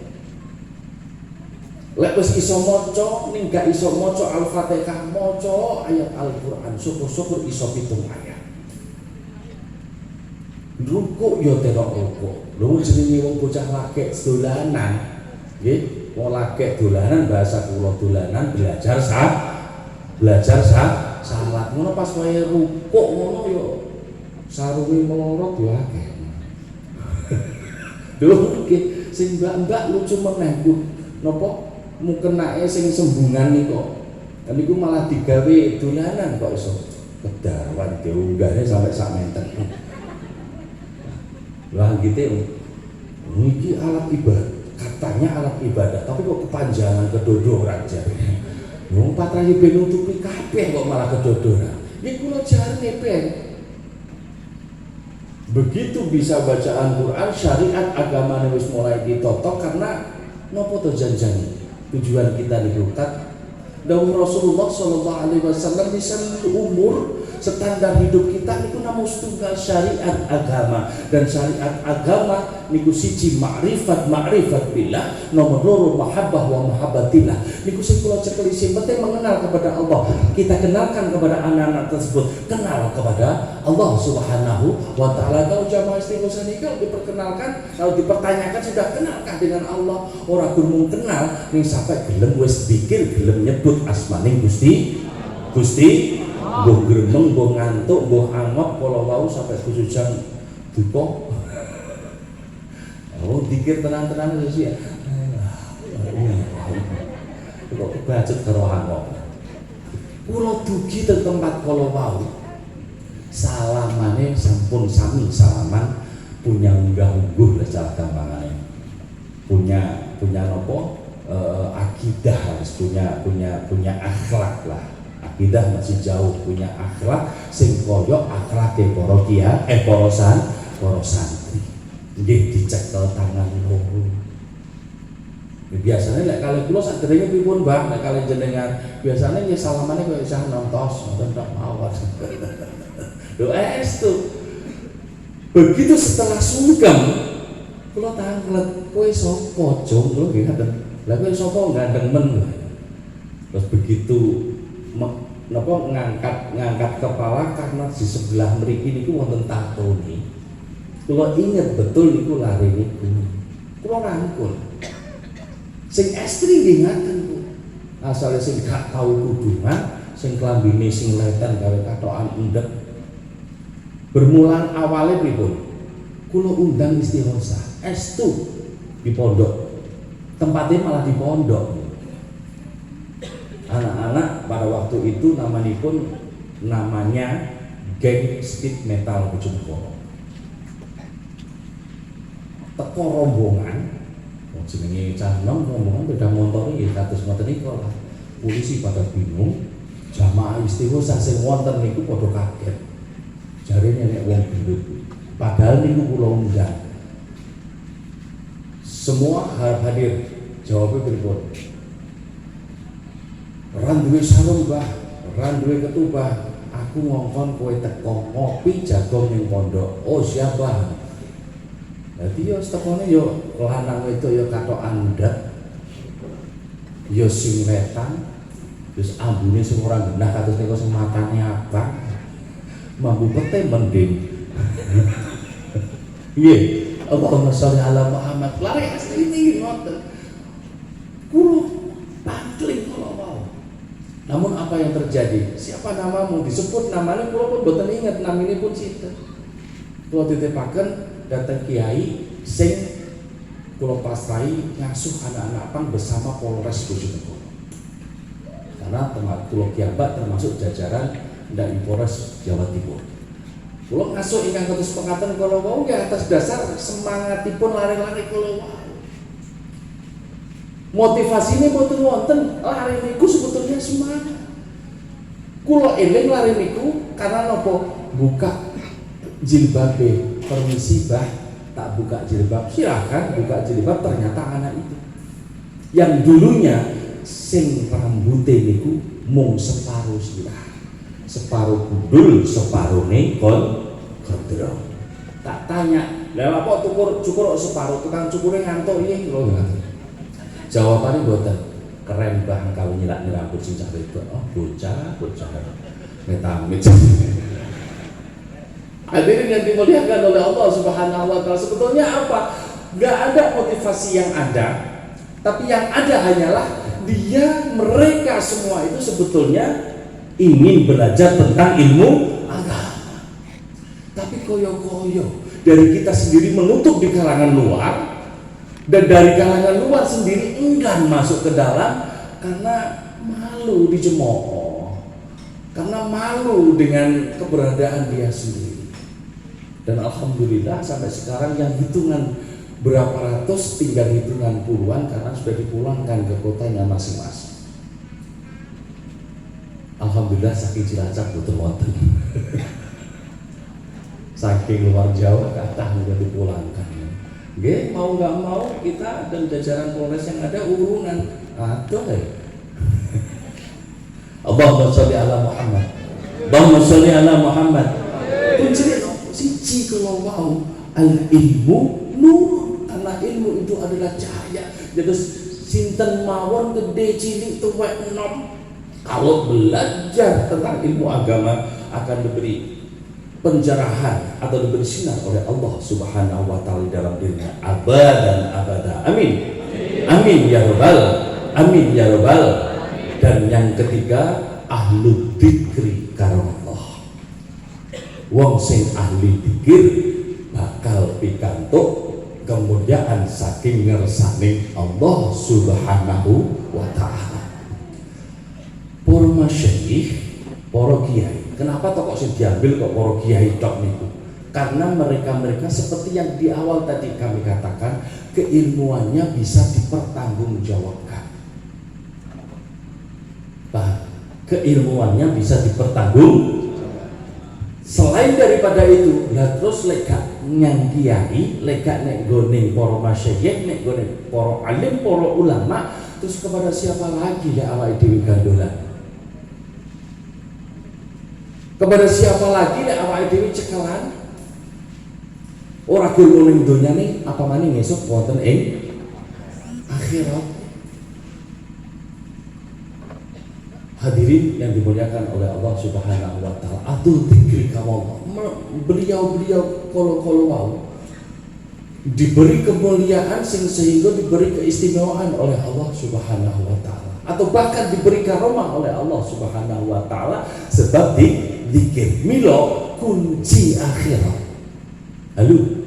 Lek wis iso maca ning gak iso maca Al-Fatihah, maca ayat Al-Qur'an, syukur-syukur iso 7 ayat. Rukuk yo terok rukuk. Lho jenenge wong bocah laki dolanan. Nggih, wong laki dolanan bahasa kula dolanan belajar salat. Ngono pas wae rukuk ngono yo sarunge melorot yo akeh. Lho nggih sing mbak-mbak lucu meneh napa mukenake sing sembungan niku. Dan niku malah digawe dolanan kok iso kedawan diunggahne sampai sak meter. Lah gitu. Niki alat ibadah, katanya alat ibadah, tapi kok kepanjangan kedodoran jare. Wong patrahe ben nutupi kabeh kok malah kedodoran. Niku kula jarene ben. Begitu bisa bacaan Quran, syariat agama wis mulai ditotok karena nopo to janjane. Tujuan kita dibuka dawuh Rasulullah sallallahu alaihi wasallam di seluruh umur standar hidup kita niku namung setunggal syariat agama, dan syariat agama niku siji ma'rifat billah, nomor loro mahabbah wa mahabbatillah. Niku sing kula cekeli sing penting mengenal kepada Allah. Kita kenalkan kepada anak-anak tersebut, kenal kepada Allah Subhanahu wa taala. Kalau jamaah istighosah nikah diperkenalkan, kalau dipertanyakan sudah kenalkah dengan Allah? Ora gumung kenal ning sampai gelem wis pikir, gelem nyebut asmaning Gusti mbok gremeng, mbok ngantuk, mbok angop kala wau sampai kujujang duka. Oh, dikir tenang-tenang sih ya. Kok bacot karo angop. Kula dugi teng tempat kala wau. Salamane sampun sami salaman punya unggah-ungguh lah cara gampangane. Punya napa? Akidah harus punya akhlak lah. Akidah masih jauh, punya akhlak sing koyo akhlake para santri. Nggih dicekel tangan loro. Biasanya lek kali kula sadurunge pripun, Mbah? Lek kali jenengan biasanya nggih salamane koyo isih nontos, ngoten tok mawon. Lho estu. Begitu setelah sungkem kula tanglet, kowe sapa, Jong? Lho nggih ngoten. Lah kowe sapa gandeng men? Terus begitu ngangkat kepala karena di sebelah mriki niku wonten tato nih. Kula inget betul niku lari niku. Kula rangkul. Sing estri nggih ngaten Bu. Asale sing gak tau kudungan, sing klambine sing letan gawe katokan endek. Bermulang awalnya pripun? Kula undang istighosa, estu di pondok. Tempatnya malah di pondok. Anak-anak pada waktu itu namanya geng speed metal Bojonegoro. Teko rombongan, jenenge canom rombongan beda motor iki kados ngoten niku lah. Polisi pada bingung, jamaah istighosa sing wonten niku padha kaget. Jarene nek wong gendut. Padahal niku kula undang. Semua hadir. Jawabnya pripun? Ran duwe sarung, Mbah. Ran duwe ketubah. Aku ngongkon kowe teko ngopi jagong ning pondok. Oh, siapa? Dadi yo tekone yo lanang wedok yo katokan ndak. Yo sing wetan. Terus ambune sing ora genah kados niku sing matane abang. Mambu pete mending. Nggih, Allahumma sholli ala Muhammad. Lare asli iki ngoten. Kulo pangling kula mau. Namun apa yang terjadi? Siapa namamu? Disebut namanya kulo pun boten ingat namine pun sinten. Kulo titipaken datang kiai sing kulo pasrahi ngasuh anak-anak pang bersama Polres Bojonegoro. Karena kulo kiambak termasuk jajaran dari Polres Jawa Timur. Kulo ngasuh ingkang kados pengatan kulo wau ya atas dasar semangatipun lari-lari kulo wau. Motivasinya boten wonten, lari niku sebetulnya semangat. Kulo eling lari niku karena nopo buka jilbabe, permisi bah, tak buka jilbab, silakan buka jilbab. Ternyata anak itu yang dulunya sing rambute niku mung separuh sirah, separuh gundul, separuh nekon gondrong. Tak tanya, lha apa cukur separuh, tukang cukure ngantuk iki lho. Jawabannya boten, keren bah kalau nyilak rambut sing cah wedok. Oh, bocah metamit. Hadirin yang dimuliakan oleh Allah Subhanahu wa taala, sebetulnya apa? Gak ada motivasi yang ada, tapi yang ada hanyalah mereka semua itu sebetulnya ingin belajar tentang ilmu agama. Tapi koyo-koyo dari kita sendiri menutup di kalangan luar, dan dari kalangan luar sendiri enggan masuk ke dalam karena malu dicemooh, karena malu dengan keberadaan dia sendiri. Dan alhamdulillah sampai sekarang yang hitungan berapa ratus tinggal hitungan puluhan karena sudah dipulangkan ke kotanya masing-masing. Alhamdulillah saking Cilacap betul wonten. Saking luar Jawa kathah sudah dipulangkan. Nggih, mau nggak mau kita dan jajaran Polres yang ada urunan. Aduh. Allahumma sholli ala Muhammad. Allahumma sholli ala Muhammad. Kuncinya siji kalau mau al ilmu nur, karena ilmu itu adalah cahaya. Jadi sinten mawon gede cilik tuwek enom, kalau belajar tentang ilmu agama akan diberi pencerahan atau diberi sinar oleh Allah Subhanahu wa taala dalam dirinya abadan abada. Amin. Amin ya rabbal. Amin ya rabbal. Dan yang ketiga, ahlu dzikri karamullah. Wong sing ahli dzikir bakal pikantuk kemuliaan saking ngersane Allah Subhanahu wa taala. Para masyayikh, para kiai. Kenapa kok diambil kok para kiai tok niku? Karena mereka seperti yang di awal tadi kami katakan, keilmuannya bisa dipertanggungjawabkan. Keilmuannya bisa dipertanggungjawabkan. Selain daripada itu, lah terus lega nyang kiai, lega nek gone para masyayikh, nek gone para alim, para ulama, terus kepada siapa lagi ya awake dhewe gandolan? Kepada siapa lagi nek awake dhewe cekelan? Ora guru ning donyane apa maning esuk wonten ing akhirat. Hadirin yang dimuliakan oleh Allah Subhanahu wa taala, atul dzikri kama beliau-beliau kalau mau diberi kemuliaan sehingga diberi keistimewaan oleh Allah Subhanahu wa taala, atau bahkan diberi karomah oleh Allah Subhanahu wa taala sebab di dzikir. Milo kunci akhirat. Halo.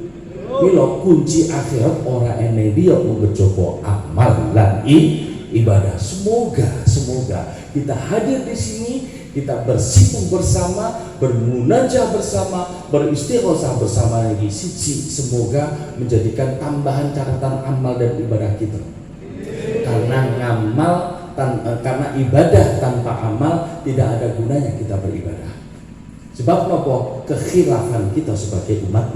Milo kunci akhirat ora ene dia mengejopo amal lan ibadah. Semoga kita hadir di sini, kita bersimpuh bersama, bermunajah bersama, beristighosah bersama lagi siji, semoga menjadikan tambahan catatan amal dan ibadah kita. Karena ibadah tanpa amal tidak ada gunanya kita beribadah. Sebab nopo kekhilafan kita sebagai umat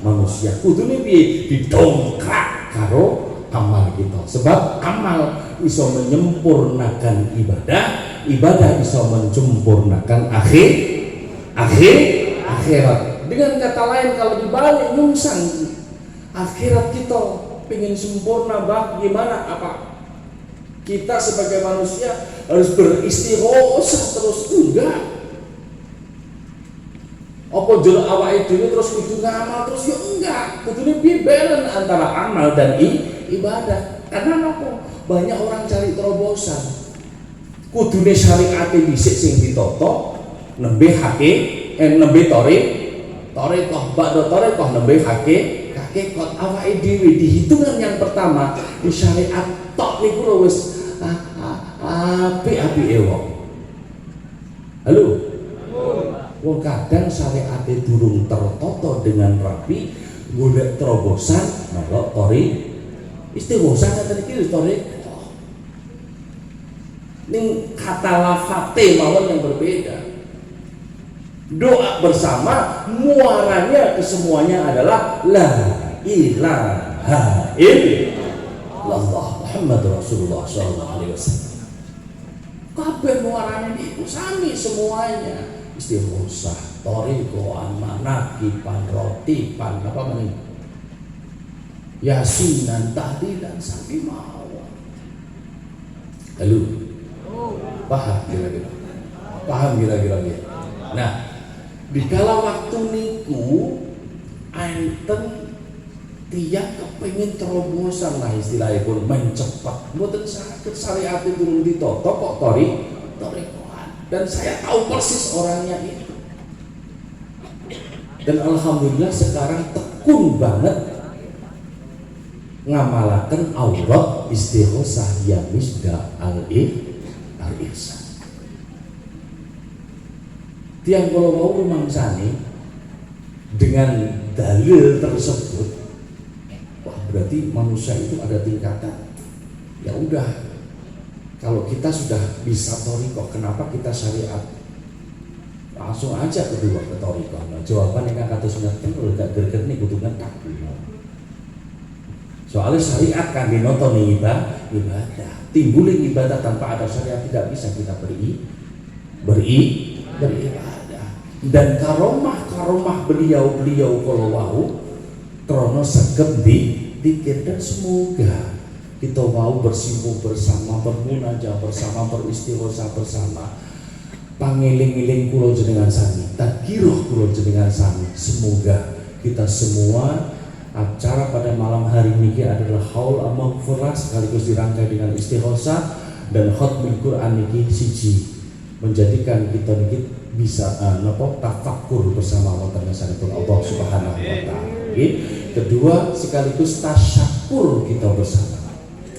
manusia kudune piye didongkrak karo amal kita. Sebab amal iso menyempurnakan ibadah iso menyempurnakan akhirat. Dengan kata lain, kalau dibalik nyungsang akhirat kita pengen sempurna, bagaimana apa? Kita sebagai manusia harus beristighosah terus, enggak? Apa jero awake dhewe terus kudu ngamal terus, ya enggak. Kudune balance antara amal dan ibadah. Karena apa? Banyak orang cari terobosan. Kudune syariat dhisik sing ditoto, nembe torikoh, bakdo torikoh nembe hakikat awake dhewe. Di hitungan yang pertama di syariat tok niku lho wis apik-apike wong. Halo. Wong kadang syariate durung tertoto dengan rapi, golek terobosan, melok tori istighosah ngaten iki tori. Ning kata lafate mawon yang berbeda. Doa bersama muaranya kesemuanya adalah la ilaha illallah Muhammad Rasulullah sallallahu alaihi wasallam. Kabeh muarane niku sami semuanya. Istighosah, torikoan, manakipan, rotipan, apa meneh, yasinan, tahlilan, sampai mawon. Halo, paham kira-kira? Nah, di kala waktu niku enten tiap kepengin terobosan lah istilahnya pun mencepat. Mboten saged syariat durung ditoto kok torikoan. Dan saya tahu persis orangnya itu. Dan alhamdulillah sekarang tekun banget ngamalaken aurat istighosah ya misda al-ihsan. Tiang kalau mau rumangsane dengan dalil tersebut, wah berarti manusia itu ada tingkatan. Ya udah, kalau kita sudah bisa torikoh, kenapa kita syariat? Langsung aja kedua ke torikoh. Nah, jawaban yang kata sunnah tentu gak gerget nih kutungan kabul. Soalnya syariat kan dinoton ibadah. Timbulin ibadah tanpa ada syariat tidak bisa kita beribadah. Dan karomah beliau kalau wau krono segep dikir. Dan semoga kita mau bersimpuh bersama, bermunajah bersama, beristighosah bersama. Pangeling-eling kula jenengan sami, tadkiroh kula jenengan sami. Semoga kita semua acara pada malam hari ini adalah haul maghfirah sekaligus dirangkai dengan istighosah dan khatmul Quran niki siji menjadikan kita niki bisa tafakkur bersama wonten sanipun Allah Subhanahu wa taala. Kedua sekaligus tasyakur kita bersama.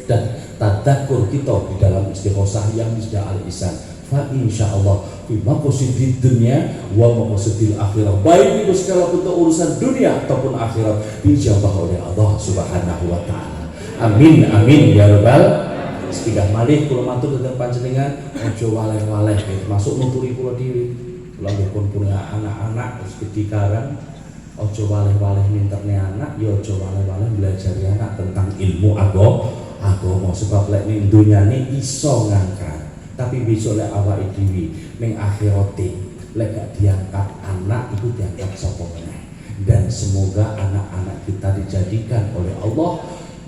Dan tadakur kita di dalam istighosah yang misda al-ihsan. Fa insyaallah fi maqasidid dunya wa maqasidil akhirah. Baik itu segala bentuk urusan dunia ataupun akhirat dijabah oleh Allah Subhanahu wa taala. Amin ya rabbal. Sepindah malih kula matur dhateng panjenengan aja waleh-waleh masuk nuturi kula dhewe. Kula pun punya anak-anak terus kedikaran aja waleh-waleh ninterne anak, ya aja waleh-waleh belajari anak tentang ilmu agama. Sebab lek ning dunyane iso ngangkat, tapi besok lek awake dhewe ning akhirate lek gak diangkat anak itu diangkat sapa meneh. Dan semoga anak-anak kita dijadikan oleh Allah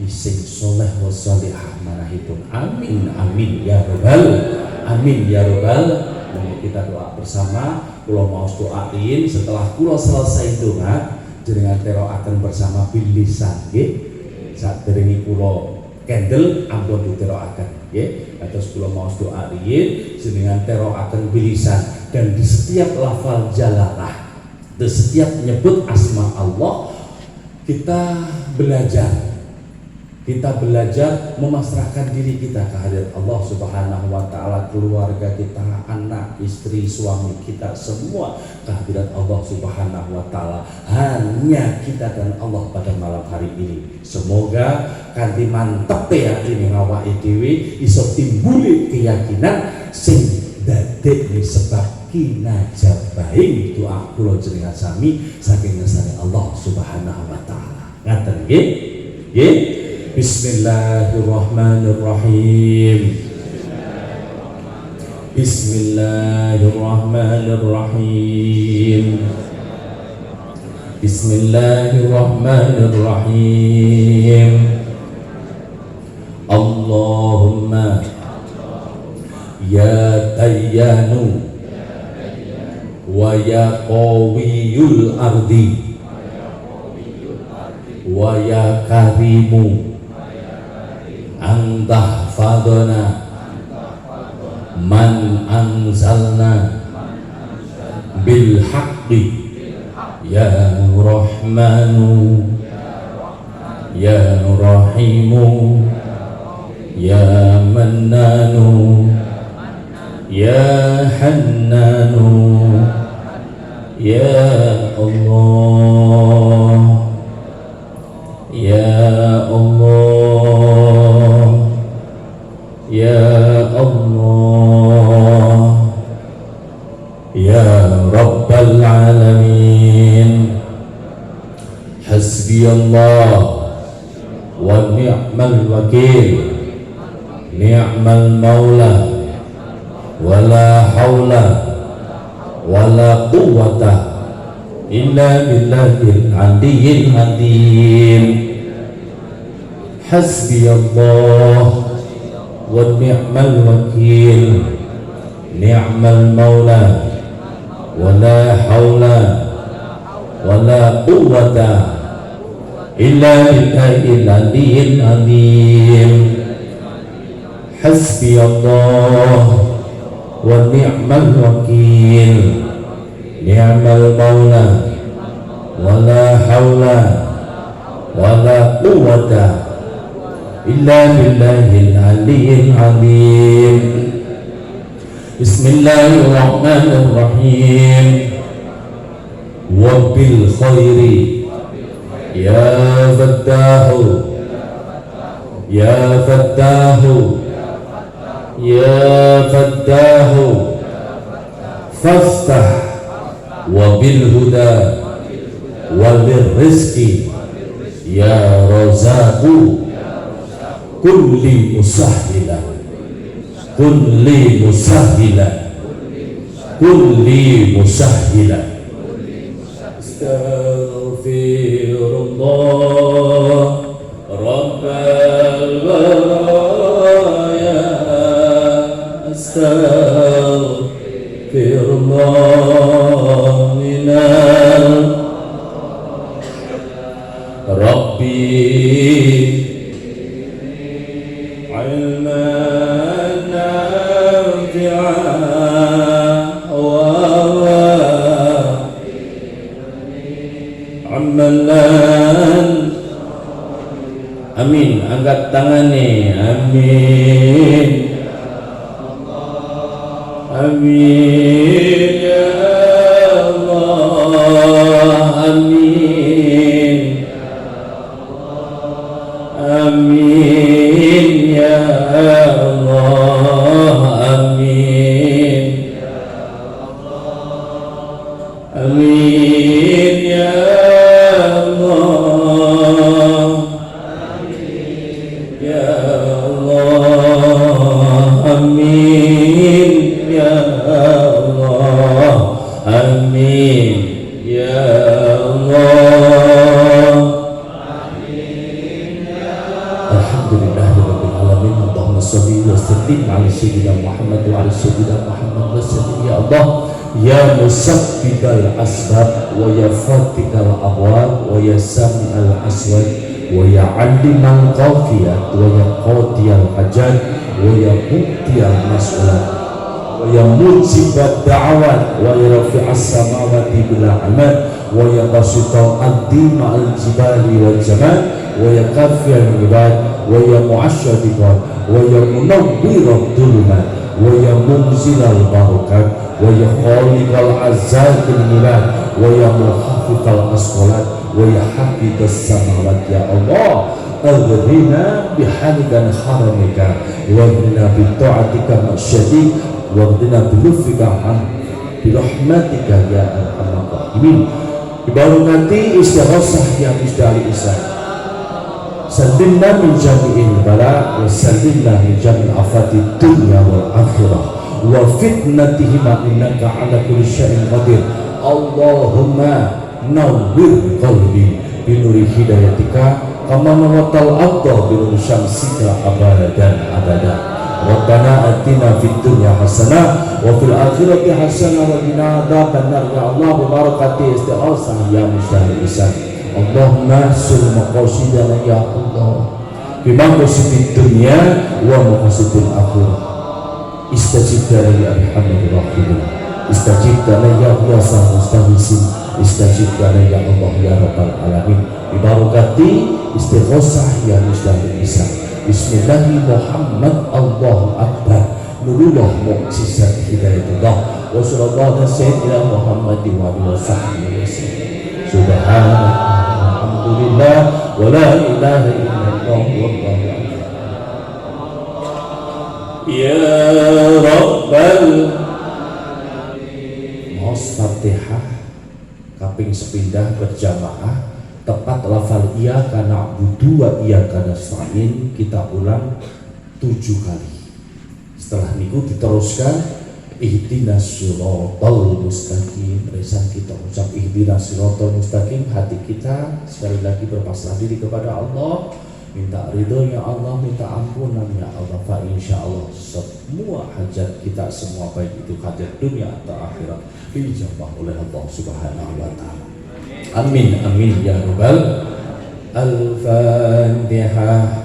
ising soleh wa sholihah manahipun. Amin amin ya rabbal amin ya rabbal. Monggo kita doa bersama. Kula mau doain setelah kula selesai doa jenengan terokaken bersama bilisan nggih. Saderenge kula kendel ampun diterokaken nggih. Terus kula mau doain jenengan terokaken bilisan dan di setiap lafal jalalah, di setiap nyebut asma Allah kita belajar memasrahkan diri kita ke hadirat Allah Subhanahu wa taala, keluarga kita, anak, istri, suami kita semua ke hadirat Allah Subhanahu wa taala. Hanya kita dan Allah pada malam hari ini. Semoga kanthi mantep ya ini ngawake dhewe iso timbuli keyakinan sing dadekne sebab kinajabahing doa kula jenengan sami saking ngersane Allah Subhanahu wa taala. Ngaten nggih? Nggih. Bismillahirrahmanirrahim. Bismillahirrahmanirrahim. Bismillahirrahmanirrahim. Allahumma ya tayyanu wa ya qawiyul ardi wa ya karimu anta fadona man anzalna bil haqqi ya rahmanu ya rahimu ya mannanu ya hannanu ya Allah ya Allah ya Allah ya Rabbal Alamin. Hasbi Allah wa ni'mal wakil, ni'mal maula, wala haula wala quwwata illa billahil aliyyil azim. Hasbi Allah wa ni'mal wakil, ni'mal maula, wala haula wala quwwata illa billahil aliyyil azim. Hasbi Allah wa ni'mal wakil, ni'mal maula, wala haula wala quwwata illa billahil aliyyil azim. Bismillahirrahmanirrahim. Wa bil khairi ya fattahu ya fattahu ya fattahu faftah wa bil huda wa bil rizqi ya razaqu kulli musahhila kulli musahhila kulli musahhila. Astaghfirullah rabbal baraya, astaghfirullah minal rabbi ilman nafi'an wa amalan. Amin. Angkat tangannya. Amin. Amin ya Allah. Amin. Amin ya Allah. Amin. Amin ya Allah. Ya Allah. Amin ya Allah. Amin ya Allah. Amin ya musabbibal asbab wa ya fatikal abwab wa ya sami'al aswad wa ya aliman qafiyat wa ya qadiyal hajat wa ya muqtiyal mas'ulat wa ya mujibat da'awat wa ya rafi'as samawati bil ahmad wa ya basital ardi ma'al jibali wal jamal wa ya kafiyal ibad wa ya mu'asyadiqat wa ya munawwirat dhulumat wa ya munzilal barakat wa ya khaliqal azzatil milad wa ya muhafizal asqalat wa ya hafizas samawat. Ya Allah, aghdina bihamdan haramika wa aghdina bi ta'atika masyadi wa aghdina bi lutfika bi rahmatika ya arhamar rahimin. Dibarakati istighosah yang dari Isa. Sallimna min jami'il bala wa sallimna min jami'il afati dunya wal akhirah wa fitnatihima innaka ala kulli syai'in qadir. Allahumma nawwir qalbi bi nuri hidayatika kama nawwal abda bi nuri syamsika abadan abada. Rabbana atina fid dunya hasanah wa fil akhirati hasanah wa qina adzabannar. Ya Allah, bi barakati istighosah ya mustahil. Allahumma sul maqasidana ya Allah bi maqasidid dunya wa maqasidil akhirah. Istajib lana ya arhamar rahimin, istajib lana ya ghafurur mustaghfirin, istajib lana ya Allah ya rabbal alamin. Bi barakati istighosah ya mustahil isa. Bismillahi Muhammad Allahu akbar. Nurullah mu'jizat hidayatullah wa sallallahu alaihi sayyidina Muhammad wa alihi wasallam. Subhanallah, alhamdulillah, wa la ilaha illallah, wallahu akbar. Ya Rabbal Fatihah kaping sepindah berjamaah tepat lafal iyyaka na'budu wa iyyaka nasta'in. Kita ulang 7 kali. Setelah niku diteruskan ihdinas siratal mustaqim. Resan kita ucap ihdinas siratal mustaqim, hati kita sekali lagi berpasrah diri kepada Allah, minta ridhonya Allah, minta ampunannya Allah. Fa insyaallah semua hajat kita, semua baik itu hajat dunia atau akhirat, dijawab oleh Allah Subhanahu wa taala. Amin amin ya rabbal. Al-Fatihah.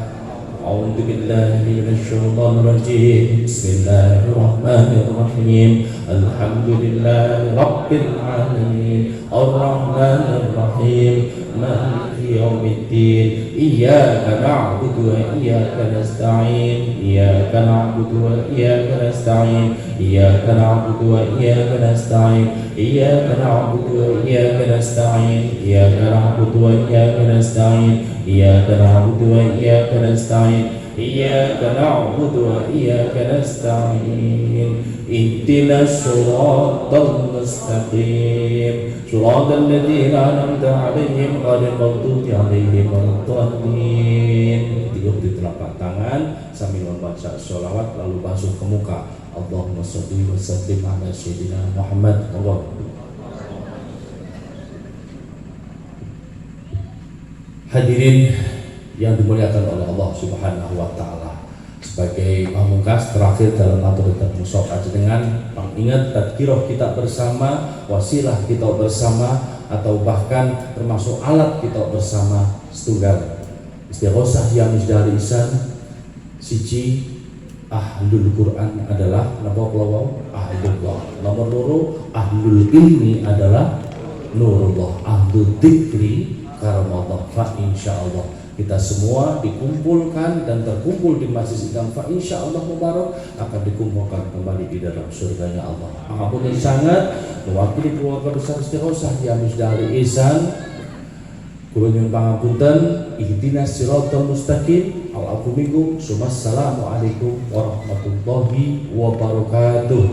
A'udzu billahi minasyaitonir rajim. Bismillahirrahmanirrahim. Alhamdulillahi rabbil alamin. Arrahmanir rahim. Maliki yaumiddin. Iyyaka na'budu wa iyyaka nasta'in. Iyyaka na'budu wa iyyaka nasta'in. Iyyaka na'budu wa iyyaka nasta'in. Iyyaka na'budu wa iyyaka nasta'in. Iyyaka na'budu wa iyyaka nasta'in. Iyyaka na'budu wa iyyaka nasta'in. Iyyaka na'budu wa iyyaka nasta'in. Ihdinas siratal mustaqim. Siratal ladzina an'amta 'alaihim ghairil maghdubi 'alaihim waladdallin. Tiup di telapak tangan sambil membaca sholawat lalu basuh ke muka. Allahumma sholli wa sallim ala sayyidina Muhammad. Hadirin yang dimuliakan oleh Allah Subhanahu wa taala, sebagai pamungkas terakhir dalam aturatul mushaf dengan pengingat tadkirah kita bersama, wasilah kita bersama, atau bahkan termasuk alat kita bersama setunggal istighosah yang dari isan siji ahlul Quran adalah napa kula ahlullah, nomor loro ahlul ilmi adalah nurullah, ahlul dzikri karamullah. Fa insyaallah kita semua dikumpulkan dan terkumpul di Masjid Idam, fa insyaallah mubarak akan dikumpulkan kembali di dalam surganya Allah. Apapun yang sangat mewakili keluarga besar istighosah yang dari ihsan kula nyuwun pangapunten. Ihdinas siratal mustaqim. Assalamualaikum warahmatullahi wabarakatuh.